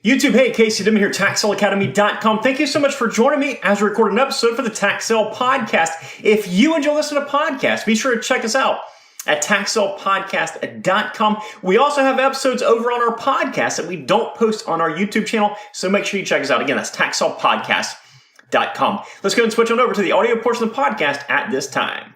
YouTube, hey, Casey Dimon here, TaxSaleAcademy.com. Thank you so much for joining me as we record an episode for the Tax Sale Podcast. If you enjoy listening to podcasts, be sure to check us out at TaxSalePodcast.com. We also have episodes over on our podcast that we don't post on our YouTube channel, so make sure you check us out. Again, that's TaxSalePodcast.com. Let's go and switch on over to the audio portion of the podcast at this time.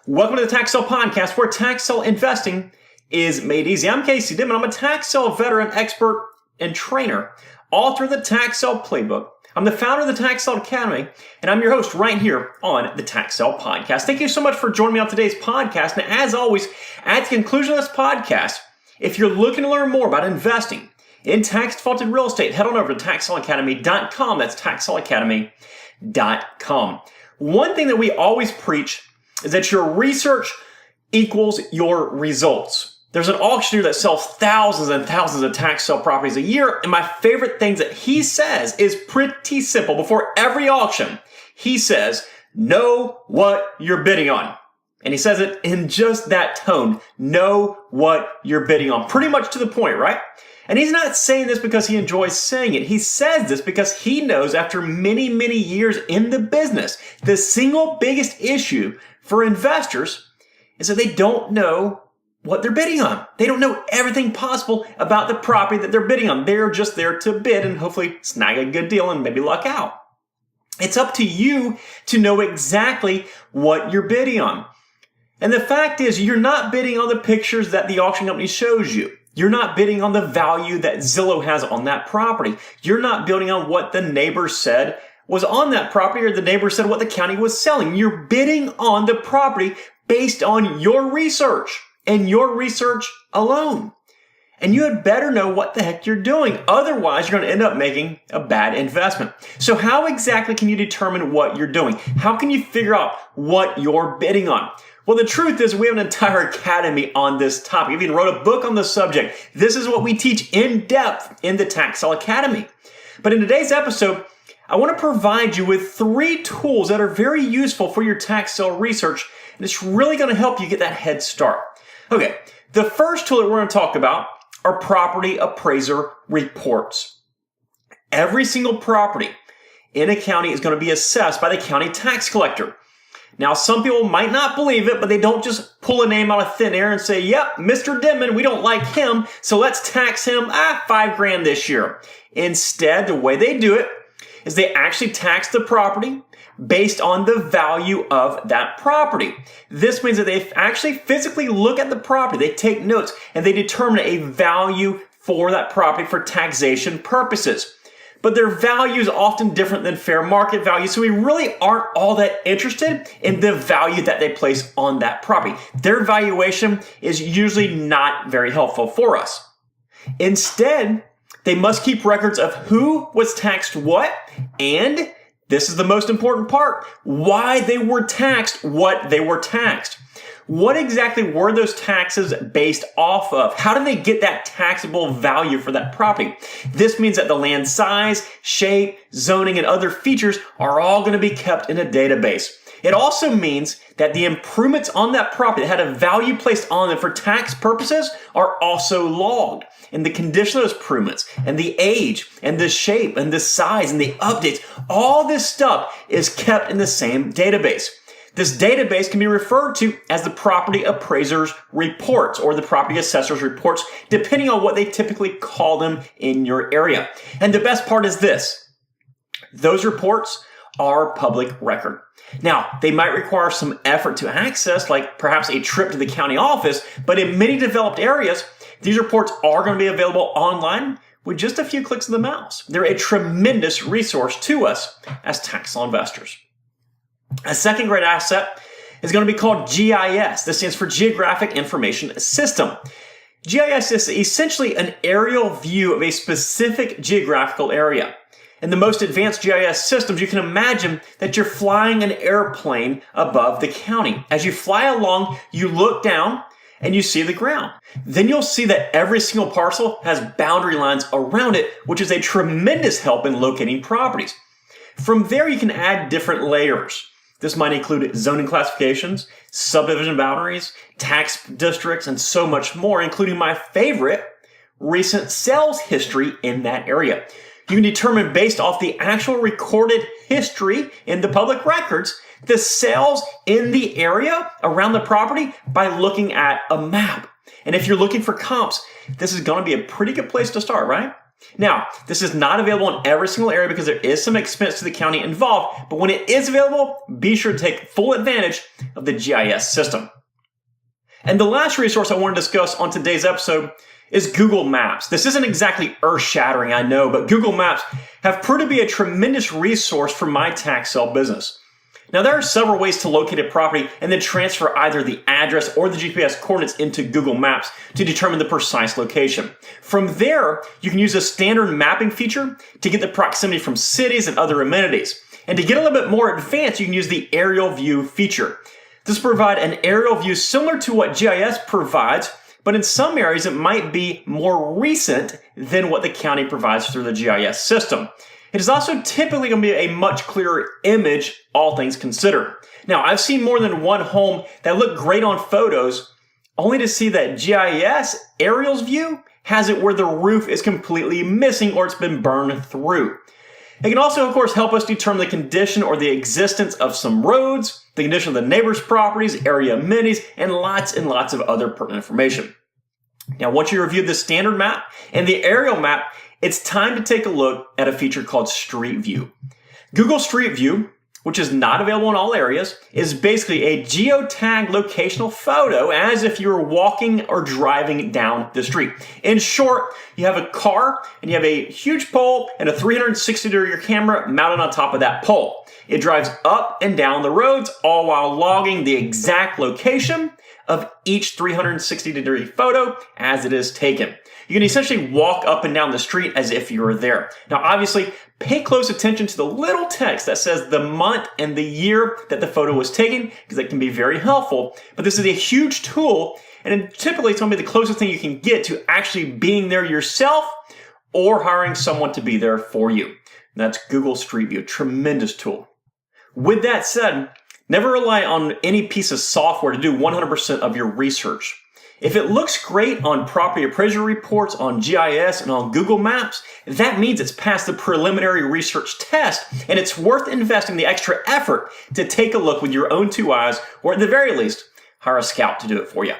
Welcome to the Tax Sale Podcast, where tax sale investing is made easy. I'm Casey Dimon. I'm a tax sale veteran, expert, and trainer, author of the Tax Sale Playbook. I'm the founder of the Tax Sale Academy, and I'm your host right here on the Tax Sale Podcast. Thank you so much for joining me on today's podcast. And as always, at the conclusion of this podcast, if you're looking to learn more about investing in tax-defaulted real estate, head on over to TaxSaleAcademy.com. That's TaxSaleAcademy.com. One thing that we always preach is that your research equals your results. There's an auctioneer that sells thousands and thousands of tax sale properties a year, and my favorite things that he says is pretty simple. Before every auction, he says, know what you're bidding on. And he says it in just that tone, know what you're bidding on. Pretty much to the point, right? And he's not saying this because he enjoys saying it. He says this because he knows after many, many years in the business, the single biggest issue for investors is that they don't know what they're bidding on. They don't know everything possible about the property that they're bidding on. They're just there to bid and hopefully snag a good deal and maybe luck out. It's up to you to know exactly what you're bidding on. And the fact is, you're not bidding on the pictures that the auction company shows you. You're not bidding on the value that Zillow has on that property. You're not bidding on what the neighbor said was on that property or the neighbor said what the county was selling. You're bidding on the property based on your research and your research alone. And you had better know what the heck you're doing. Otherwise, you're going to end up making a bad investment. So how exactly can you determine what you're doing? How can you figure out what you're bidding on? Well, the truth is we have an entire academy on this topic. We even wrote a book on the subject. This is what we teach in depth in the Tax Sale Academy. But in today's episode, I want to provide you with 3 tools that are very useful for your tax sale research, and it's really going to help you get that head start. Okay, the first tool that we're going to talk about are property appraiser reports. Every single property in a county is going to be assessed by the county tax collector. Now, some people might not believe it, but they don't just pull a name out of thin air and say, yep, Mr. Dimon, we don't like him, so let's tax him $5,000 this year. Instead, the way they do it is they actually tax the property based on the value of that property. This means that they actually physically look at the property, they take notes, and they determine a value for that property for taxation purposes. But their value is often different than fair market value, so we really aren't all that interested in the value that they place on that property. Their valuation is usually not very helpful for us. Instead, they must keep records of who was taxed what, and this is the most important part, why they were taxed what they were taxed. What exactly were those taxes based off of? How did they get that taxable value for that property? This means that the land size, shape, zoning, and other features are all going to be kept in a database. It also means that the improvements on that property that had a value placed on them for tax purposes are also logged. And the condition of those improvements, and the age, and the shape, and the size, and the updates, all this stuff is kept in the same database. This database can be referred to as the property appraiser's reports or the property assessor's reports, depending on what they typically call them in your area. And the best part is this: those reports are public record. Now, they might require some effort to access, like perhaps a trip to the county office, but in many developed areas, these reports are going to be available online with just a few clicks of the mouse. They're a tremendous resource to us as tax law investors. A second great asset is going to be called GIS. This stands for Geographic Information System. GIS is essentially an aerial view of a specific geographical area. In the most advanced GIS systems, you can imagine that you're flying an airplane above the county. As you fly along, you look down and you see the ground. Then you'll see that every single parcel has boundary lines around it, which is a tremendous help in locating properties. From there, you can add different layers. This might include zoning classifications, subdivision boundaries, tax districts, and so much more, including my favorite, recent sales history in that area. You can determine based off the actual recorded history in the public records the sales in the area around the property by looking at a map. And if you're looking for comps, this is going to be a pretty good place to start, right? Now, this is not available in every single area because there is some expense to the county involved, but when it is available, be sure to take full advantage of the GIS system. And the last resource I want to discuss on today's episode is Google Maps. This isn't exactly earth-shattering, I know, but Google Maps have proved to be a tremendous resource for my tax sale business. Now, there are several ways to locate a property and then transfer either the address or the GPS coordinates into Google Maps to determine the precise location. From there, you can use a standard mapping feature to get the proximity from cities and other amenities. And to get a little bit more advanced, you can use the aerial view feature. This provides an aerial view similar to what GIS provides, but in some areas it might be more recent than what the county provides through the GIS system. It is also typically going to be a much clearer image, all things considered. Now, I've seen more than one home that look great on photos, only to see that GIS aerial's view has it where the roof is completely missing or it's been burned through. It can also, of course, help us determine the condition or the existence of some roads, the condition of the neighbors' properties, area amenities, and lots of other pertinent information. Now, once you review the standard map and the aerial map, it's time to take a look at a feature called Street View. Google Street View, which is not available in all areas, is basically a geotagged locational photo as if you were walking or driving down the street. In short, you have a car and you have a huge pole and a 360-degree camera mounted on top of that pole. It drives up and down the roads, all while logging the exact location of each 360-degree photo as it is taken. You can essentially walk up and down the street as if you were there. Now, obviously, pay close attention to the little text that says the month and the year that the photo was taken, because that can be very helpful. But this is a huge tool, and typically it's going to be the closest thing you can get to actually being there yourself or hiring someone to be there for you. And that's Google Street View, tremendous tool. With that said, never rely on any piece of software to do 100% of your research. If it looks great on property appraiser reports, on GIS, and on Google Maps, that means it's passed the preliminary research test, and it's worth investing the extra effort to take a look with your own two eyes, or at the very least, hire a scout to do it for you.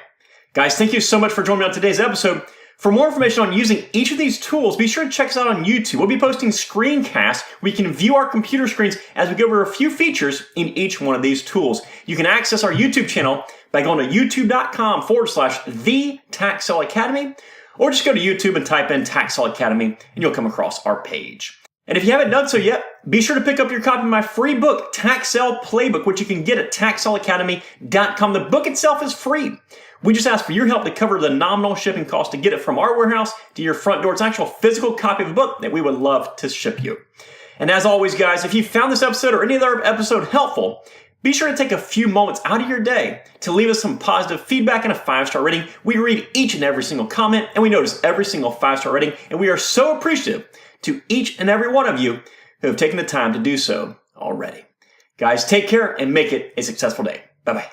Guys, thank you so much for joining me on today's episode. For more information on using each of these tools, be sure to check us out on YouTube. We'll be posting screencasts where you can view our computer screens as we go over a few features in each one of these tools. You can access our YouTube channel by going to youtube.com/The Tax Sale Academy, or just go to YouTube and type in Tax Sale Academy and you'll come across our page. And if you haven't done so yet, be sure to pick up your copy of my free book, Tax Sale Playbook, which you can get at taxsaleacademy.com. The book itself is free. We just ask for your help to cover the nominal shipping cost to get it from our warehouse to your front door. It's an actual physical copy of the book that we would love to ship you. And as always, guys, if you found this episode or any other episode helpful, be sure to take a few moments out of your day to leave us some positive feedback and a 5-star rating. We read each and every single comment, and we notice every single 5-star rating, and we are so appreciative to each and every one of you who have taken the time to do so already. Guys, take care and make it a successful day. Bye-bye.